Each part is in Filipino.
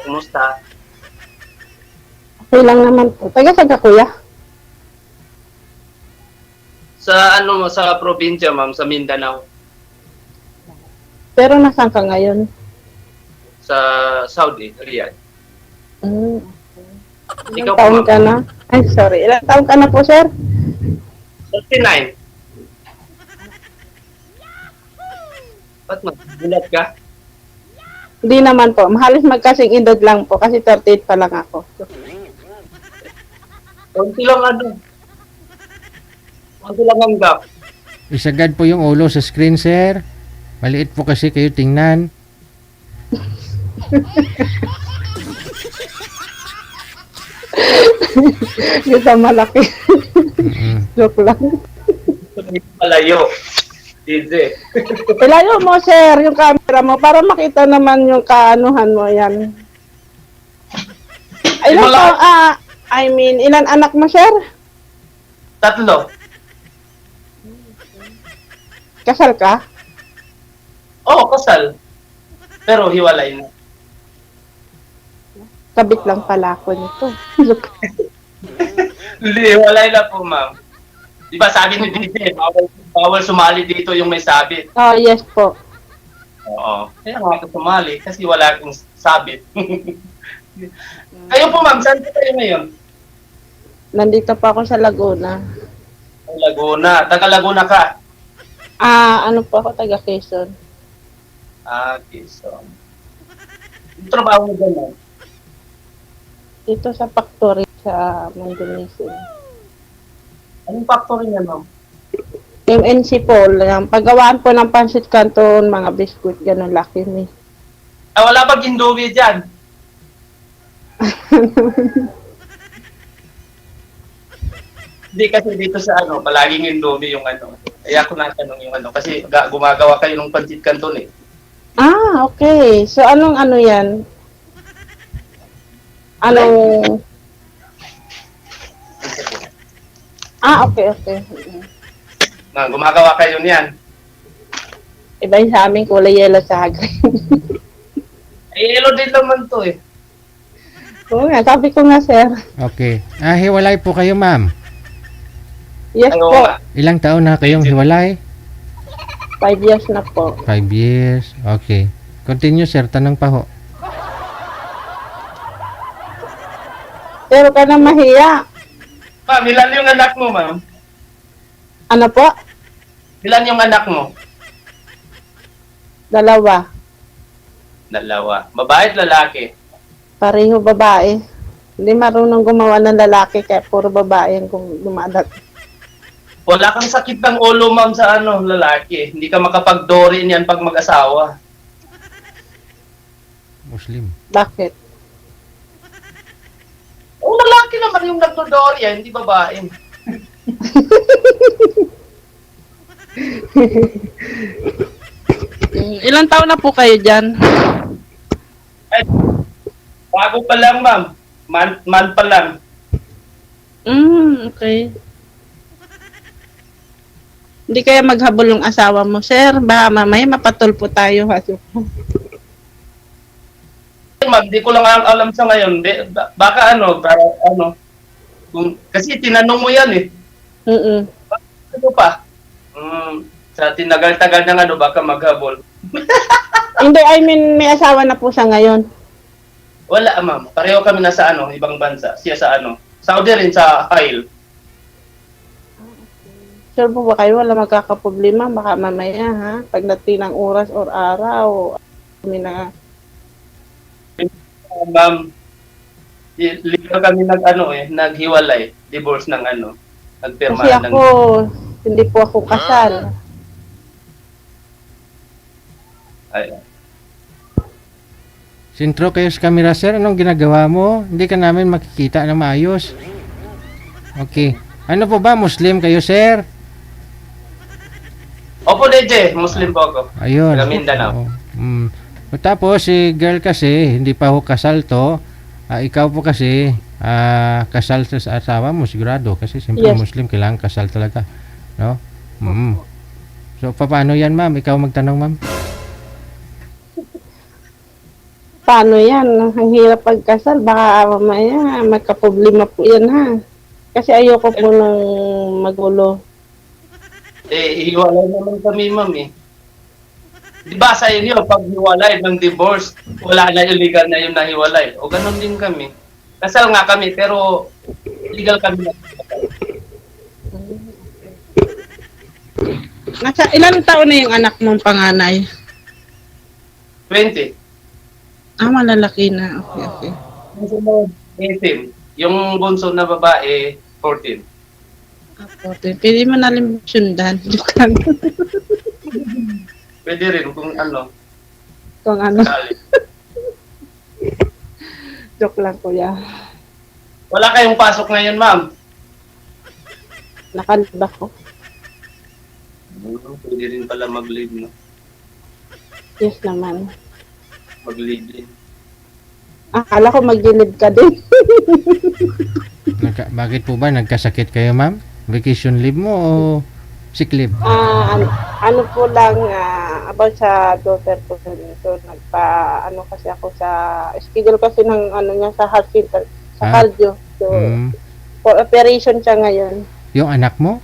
Kumusta? Okay lang naman po. Taga-saga kuya? Sa ano mo, sa probinsya, ma'am, sa Mindanao. Pero nasaan ka ngayon? Sa Saudi, Riyadh. Mm. Ikaw Ilang po, taon ma'am? ka na? Ay, sorry. Ilang taon ka na po, sir? 39. Ba't magbulat ka? Hindi naman po. Halos magkasing edad lang po kasi 38 pa lang ako. Konti lang ano. Konti lang ang gap. Isagad po yung ulo sa screen, sir. Maliit po kasi kayo tingnan. Yung sa malaki. Mm-mm. Joke lang. Palayo. DJ. Ilayo mo, sir, yung camera mo para makita naman yung kaanuhan mo yan. Ay, ilan Wala. ilan anak mo, sir? 3. Kasal ka? Oo, kasal. Pero hiwalay na. Kabit lang pala ako nito. Hindi, hiwalay na po, ma'am. Di ba sabi ni DJ, bawal sumali dito yung may sabit. Oh, yes po. Oo. Kaya nga ako sumali kasi wala akong sabit. Kayo po, ma'am, saan po kayo ngayon? Nandito pa ako sa Laguna. Sa Laguna. Taga Laguna ka. Ano po ako, taga Quezon. Okay, so. Yung trabaho mo dyan, ma'am? Dito sa factory sa Mandunisin. Anong factory niya, ma'am? Yung NC po, yung paggawaan po ng pancit canton, mga biskuit, ganun laki ni. Wala bang Indomie dyan? Hindi kasi dito sa ano, palaging Indomie yung ano. Kaya ako natanong yung ano, kasi gumagawa kayo ng pancit canton eh. Okay. So, anong ano yan? Anong... okay. Gumagawa kayo niyan. Iba yung sa amin, kulay yellow sa green. Elo din naman to eh. Oo nga, sabi ko nga, sir. Okay. Hiwalay po kayo, ma'am. Yes Ayaw po, nga. Ilang taon na kayong hiwalay? 5 years na po. 5 years. Okay. Continue, sir. Tanong pa ho. Pero ka na mahiya. Ma'am, ilan yung anak mo, ma'am? Ano po? Ilan yung anak mo? 2. 2. Babae at lalaki? Pareho babae. Hindi marunong gumawa ng lalaki, kaya puro babae yung gumadat. Wala kang sakit ng ulo, ma'am, sa ano, lalaki. Hindi ka makapag-dory niyan pag mag-asawa. Muslim. Bakit? Lalaki naman yung nagdo-dory, hindi babae. Ilang taon na po kayo dyan? Ay, bago pa lang, ma'am. Man pa lang. Okay. Hindi kaya maghabol yung asawa mo, sir. Baka mamaya mapatulpo tayo. Ma'am, di ko lang alam sa ngayon. Baka ano, kasi tinanong mo yan eh. Ano pa? Sa tinagal-tagal ng ano, baka maghabol. Hindi, I mean, may asawa na po siya ngayon. Wala, ma'am. Pareho kami nasa ano, ibang bansa. Siya sa ano, Saudi rin sa Kyle. Sure po ba kayo wala magkakaproblema? Baka mamaya, ha? Pagdating ng oras or araw, kami na... Ma'am, libre kami naghiwalay, divorce ng ano, nagpirma Kasi ako, hindi po ako kasal. Ay, Sintro kayo sa camera, sir. Anong ginagawa mo? Hindi ka namin makikita na maayos. Okay. Ano po ba? Muslim kayo, sir? Opo, DJ, Muslim po ako. Ayun. Taga Mindanao. Oo. Tapos, si girl kasi, hindi pa ho kasal to. Ikaw po kasi, kasal sa asawa mo, sigurado. Kasi siyempre Yes. Muslim, kailangan kasal talaga. No? So, paano yan, ma'am? Ikaw magtanong, ma'am? paano yan? Ang hirap pagkasal. Baka mamaya magka-problema po yan ha. Kasi ayoko po nang magulo. Hiwalay naman kami, ma'am eh. Di ba sa inyo, pag hiwalay ng divorce, wala na yung legal na yung nahiwalay. O ganun din kami. Kasal nga kami, pero legal kami na. Nasa ilang taon na yung anak mong panganay? 20. Malalaki na. Okay. Yung sunod, 18. Yung bunso na babae, 14. Okay. Pwede mo nalim sundan. Pwede rin kung ano. Kung ano. Sakali. Joke lang kuya. Wala kayong pasok ngayon, ma'am. Nakalib ako. Pwede rin pala mag-leave, no? Yes naman. Mag-leave din. Akala ko mag-gilid ka din. Bakit po ba nagkasakit kayo, ma'am? Vacation leave mo o sick leave? Ano po lang about sa daughter ko. So ano kasi ako sa schedule kasi ng ano niya sa hospital sa cardio. So for operation siya ngayon. Yung anak mo?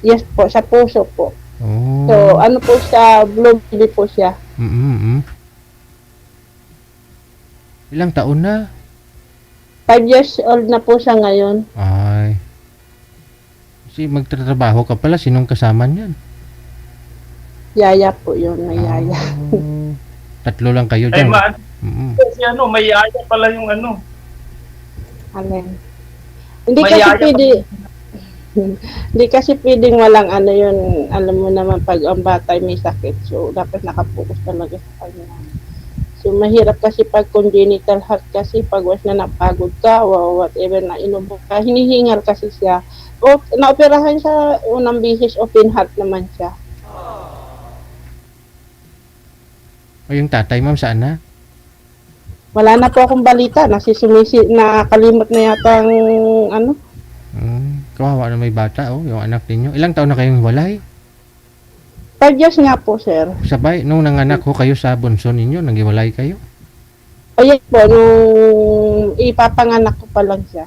Yes po, sa puso po. Oh. So ano po siya, blue baby po siya. Ilang taon na? 5 years old na po siya ngayon. Ay. Kasi magtatrabaho ka pala, sinong kasama niyan? Yaya po yun, may yaya. Oh. Tatlo lang kayo Ay, dyan. ma'am. Kasi ano, may yaya pala yung ano. Alin? Hindi May kasi yaya pwede, hindi kasi pwedeng walang ano yun, alam mo naman pag ang bata may sakit, so dapat nakapokus talaga sa kanya. So mahirap kasi pag congenital heart kasi pag was na napagod ka o whatever na inubo ka, hinihingal kasi siya. O naoperahan siya unang bisis, open heart naman siya. O yung tatay, ma'am, saan na? Wala na po akong balita, nakakalimot na yata ang ano. Kawawa na may bata, oh, yung anak ninyo. Ilang taon na kayong walay? 5 years nga po, sir. Sabay, nung nanganak ko kayo sa bunso ninyo, nanghiwalay kayo? Ayan po, nung ipapanganak ko pa lang siya.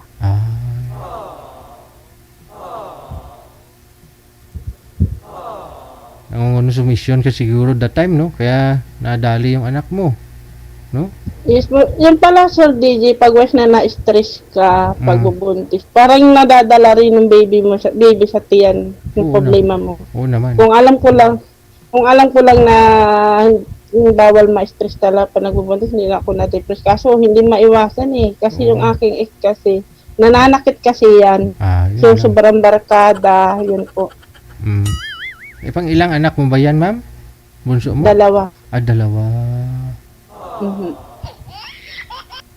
Nangunguno sumisyon ka siguro that time, no? Kaya nadali yung anak mo, no? Yes, yun pala, Sir DJ, pag was na na-stress ka, pag bubuntis, parang nadadala rin ng baby sa tiyan, yung Oo problema mo. Oo naman. Kung alam ko lang na bawal ma-stress talaga pag nagbubuntis, hindi na ako na-depress. Kaso hindi maiwasan eh, kasi yung aking ex kasi, nananakit kasi yan. Yun So, lang. sobrang barkada, yun po. Pang ilang anak mo ba yan, ma'am? Bunso mo? 2. Dalawa. Mhm.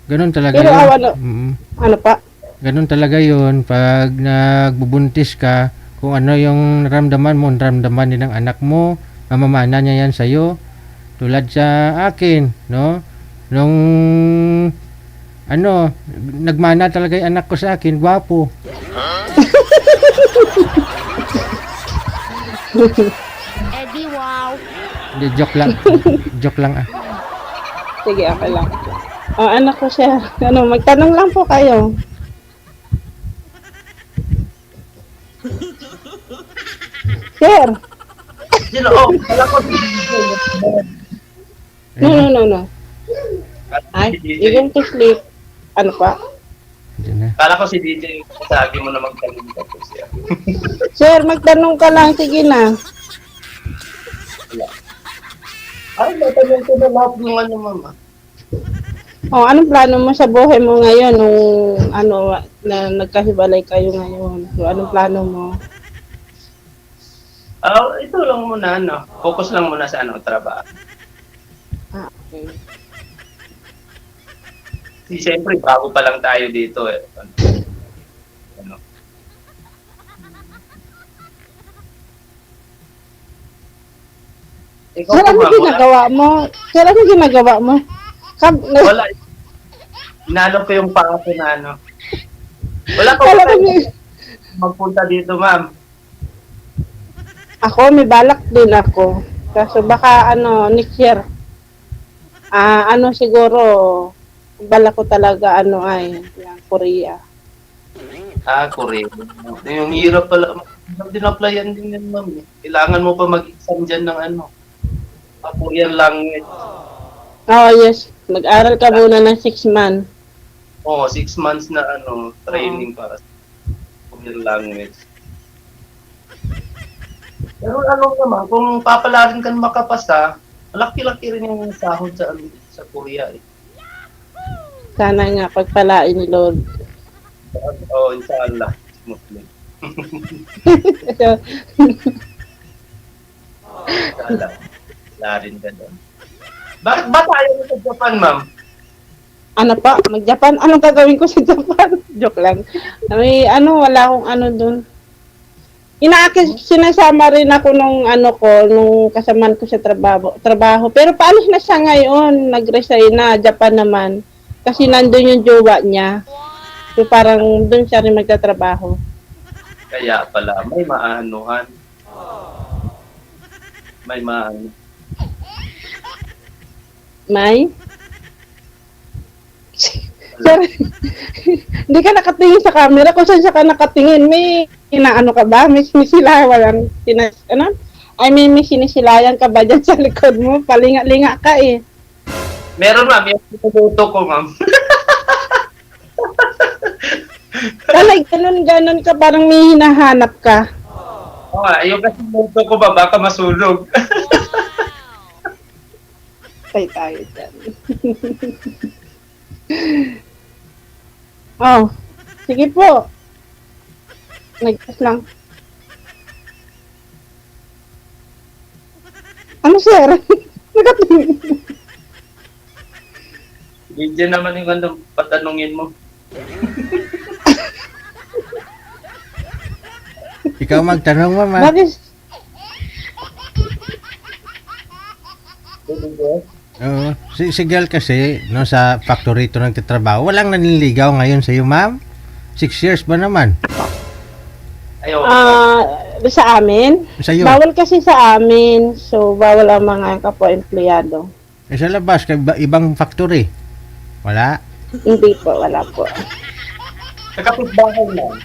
Ganun talaga Pero yun. ano pa? Ganun talaga yun. Pag nagbubuntis ka, kung ano yung naramdaman mo, naramdaman din ng anak mo, mamamana niya yan sa'yo. Tulad sa akin, no? Nung, nagmana talaga yung anak ko sa akin, gwapo. Eddie, wow. Hindi, joke lang. Joke lang ah. Sige, okay lang. Anak ko siya. Magtanong lang po kayo. Sir! Sino? Wala ko. No. Ay, you're going to sleep. Ano pa? Hindi na. Kala ko si DJ, sabi mo na magtanong ka po siya. Sir, magtanong ka lang. Sige na. Ay, matanong ko na lahat ng ano, mama. Anong plano mo sa buhay mo ngayon nung na nagkahibalay kayo ngayon? So, anong plano mo? Ito lang muna, focus lang muna sa trabaho. Okay. Siyempre, bago pa lang tayo dito eh. Ikaw Sir, po, ano ma'am, ginagawa mo? Sir, ano ginagawa mo? wala. Inalo ko yung paa ko na Wala ko Kala pa ko may- magpunta dito, ma'am. Ako, may balak din ako. Kaso baka next year. Ano siguro, bala ko talaga ano ay, yung Korea. Korea. Yung hirap pala. Hirap din applyan din yan, ma'am. Kailangan mo pa mag-exam dyan ng ano. Korean language. Oh, yes. Mag-aral ka muna ng 6 months. 6 months na ano, training para sa Korean language. Pero ano naman, kung papalarin ka makapasa, malaki-laki rin yung sahod sa Korea. Sana nga pagpalain ni Lord. Inshallah. Muslim. Inshallah. Wala rin ka doon. Bakit ba tayo sa Japan, ma'am? Ano pa? Mag-Japan? Anong gagawin ko sa Japan? Joke lang. May wala akong ano dun. Sinasama rin ako nung nung kasamaan ko sa trabaho. Pero paalis na siya ngayon. Nag-resign na. Japan naman. Kasi nandun yung jowa niya. So parang dun siya rin magtatrabaho. Kaya pala, may maanuhan. May maano. May? Sir, hindi ka nakatingin sa camera. Kung saan siya ka nakatingin, may inaano ka ba? May sinisilayan. May sinisilayan ka ba dyan sa likod mo? Palinga-linga ka eh. Meron, ma'am. Yung pinuto ko, ma'am. Talay, ganun ka. Parang may hinahanap ka. Yung kasi pinuto ko ba, baka masulog. Tayo dyan. Oh, sige po. Nag-test lang. Ano sir? Nakatingin. Video naman yung ano, patanungin mo. Ikaw magtanong, mama. Bakit? Oo. Si girl kasi, no, sa factory ito nagtatrabaho, walang naniligaw ngayon sa iyo, ma'am? 6 years ba naman? Ayaw. Sa amin? Sa iyo? Bawal kasi sa amin. So, bawal ang mga kapwa-empleyado. Sa labas, kay ibang factory? Wala? Hindi po, wala po. Sa kapitbahay lang.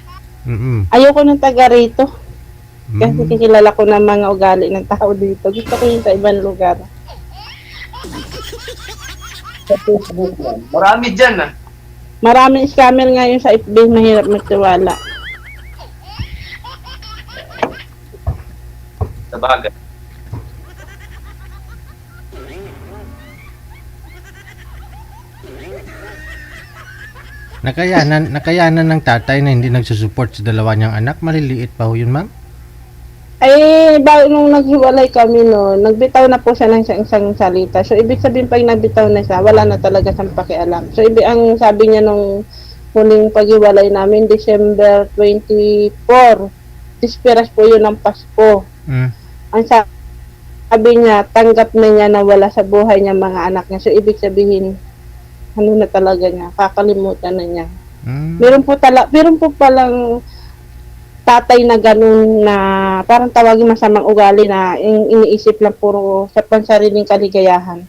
Ayoko ng taga rito. Kasi Mm. kilala ko ng mga ugali ng tao dito. Gusto ko yung sa ibang lugar. Sa Facebook lang. Marami dyan, Maraming scammer ngayon sa FB, mahirap magtiwala. Sa bagay. Nakayanan ng tatay na hindi nagsusupport sa dalawa niyang anak. Maliliit pa ho yun, ma'am? Nung naghiwalay kami nagbitaw na po siya ng isang salita. So, ibig sabihin pag nagbitaw na siya, wala na talaga siyang pakialam. So, ang sabi niya nung huling paghiwalay namin, December 24, disperas po yun ng Pasko. Ang sabi niya, tanggap na niya na wala sa buhay niya mga anak niya. So, ibig sabihin, ano na talaga niya, kakalimutan na niya. Meron po palang tatay na ganun na parang tawagin masamang ugali na iniisip lang puro sa pansariling kaligayahan.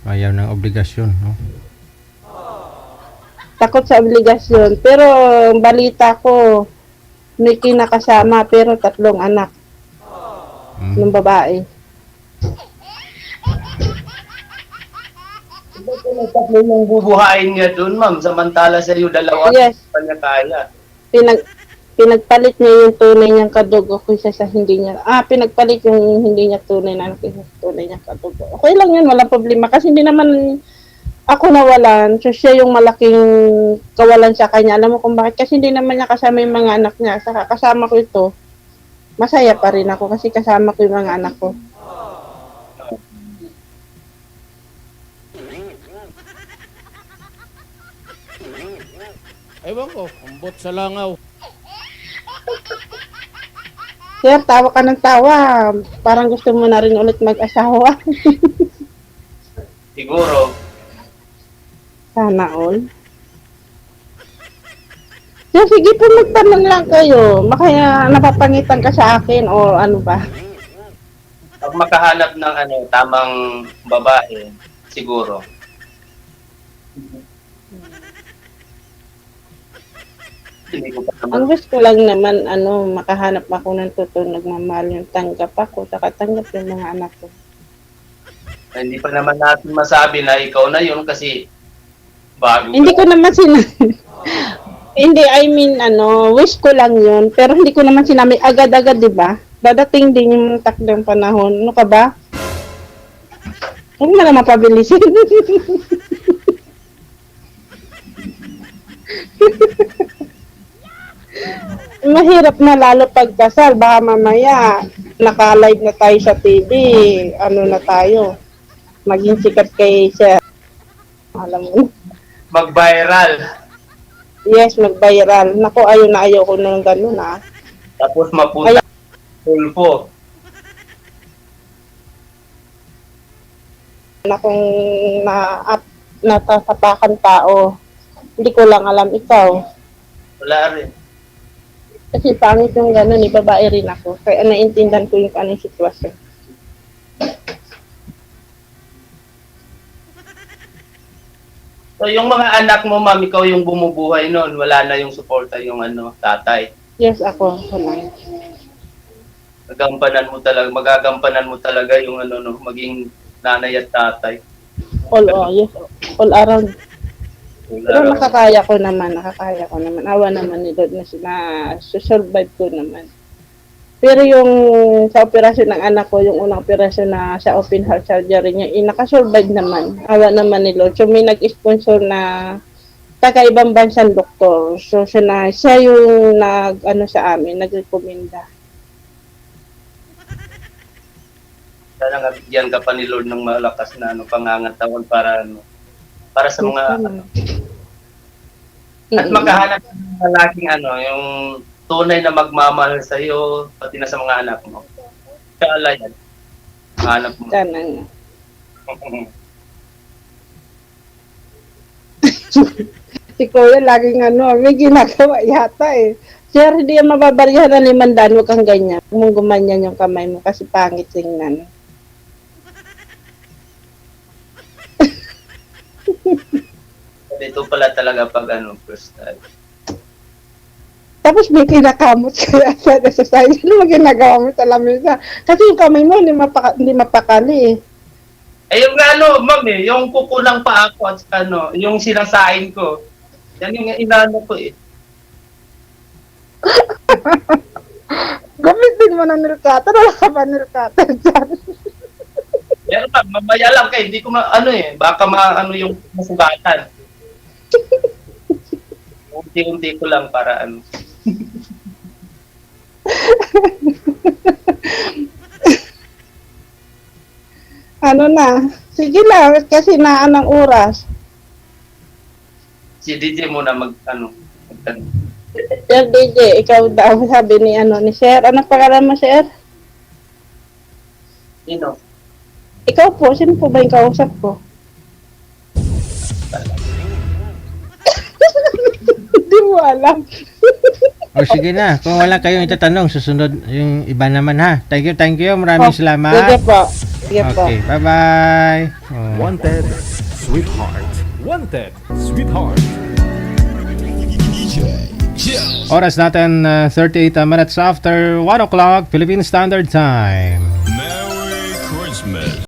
Ayaw ng obligasyon, no? Takot sa obligasyon. Pero balita ko, may kinakasama pero 3 anak ng babae. Ito tatlo yung bubuhayin niya doon, ma'am. Samantala sa iyo, 2 Yes. kanya kaya. Pinagpalit niya yung tunay niyang kadugo kaysa sa hindi niya. Pinagpalit yung hindi niya tunay na kaysa sa tunay niyang kadugo. Okay lang yun, walang problema. Kasi hindi naman ako nawalan. So siya yung malaking kawalan sa kanya. Alam mo kung bakit? Kasi hindi naman niya kasama yung mga anak niya. Saka kasama ko ito, masaya pa rin ako kasi kasama ko yung mga anak ko. Ewan ko, ambot sa langaw. Sir, tawa ka ng tawa. Parang gusto mo na rin ulit mag-asawa. Siguro. Sana all. So, sige po, magtanong lang kayo. Makaya napapangitan ka sa akin o ano ba? Pag makahanap ng tamang babae, siguro. Hindi ko pa naman. Ang gusto ko lang naman, makahanap ako ng totoong nagmamahal yung tanggap ako, saka tanggap yung mga anak ko. Hindi pa naman natin masabi na ikaw na yun kasi bago Hindi ko naman hindi, I mean, wish ko lang yun, pero hindi ko naman sinabi agad-agad, di ba? Dadating din yung takdang panahon. Ano ka ba? Huwag mo na mapabilisin. Mahirap na lalo pagkasal. Baka mamaya, naka-live na tayo sa TV. Ano na tayo? Maging sikat kay siya. Alam mo. mag-viral. Yes, mag-viral. Naku, ayaw ko nung gano'n, ah. Tapos mapunta tulpo. Na kung natasapakan tao, hindi ko lang alam ikaw. Wala rin. Kasi pangit yung gano'n, babae rin ako. Kaya naiintindihan ko yung anong sitwasyon. So, yung mga anak mo, ma'am, ikaw yung bumubuhay noon. Wala na yung suporta yung tatay. Yes, ako. Wala. Magagampanan mo talaga yung maging nanay at tatay. Yes. All around. Wala Pero raw. nakakaya ko naman. Awa naman ni Lord na survive ko naman. Pero yung sa operasyon ng anak ko, yung unang operasyon na sa open heart surgery niya, nakasurvive naman. Awa naman ni Lord. So may nag-sponsor na taga-ibang bansang doktor. So siya yung sa amin, nag-recommenda. Sana nga bigyan ka pa ni Lord ng malakas na pangangatawan para sa mga at makahanap ka ng lalaking yung tunay na magmamahal sa iyo pati na sa mga anak mo. Kala yan. Hanap mo. Sana nga. Si Kuya laging may ginagawa yata eh. Sir, hindi yan mababarihan ng 500, huwag kang ganyan. Huwag mong gumanyan yung kamay mo kasi pangit tingnan. Ito pala talaga pag first time. Tapos may kinakamot kaya sa exercise. Ano mo ginagawa mo sa lamesa? Kasi yung kamay mo hindi mapakali eh. Yung ma'am yung kukulang pa ako at yung sinasain ko. Yan yung inano ko eh. Gamitin mo ng nail cutter. Wala ka ba nail cutter dyan? Pero mamaya lang kayo, hindi ko baka yung masugatan. Unti-unti ko lang para Sige na, kasi naan ang oras. si DJ muna Sir DJ, ikaw daw sabi ni Sir. Anong pangalan mo, Sir? Sino? Ikaw po, sino po ba yung kausap ko? Hindi mo alam. O sige na, kung wala kayong itatanong, susunod yung iba naman ha. Thank you. Maraming Sige salamat. po. Sige po. Okay, bye-bye. Oh. Wanted, sweetheart. Wanted, sweetheart. Oras natin 38 minutes after 1 o'clock Philippine Standard Time.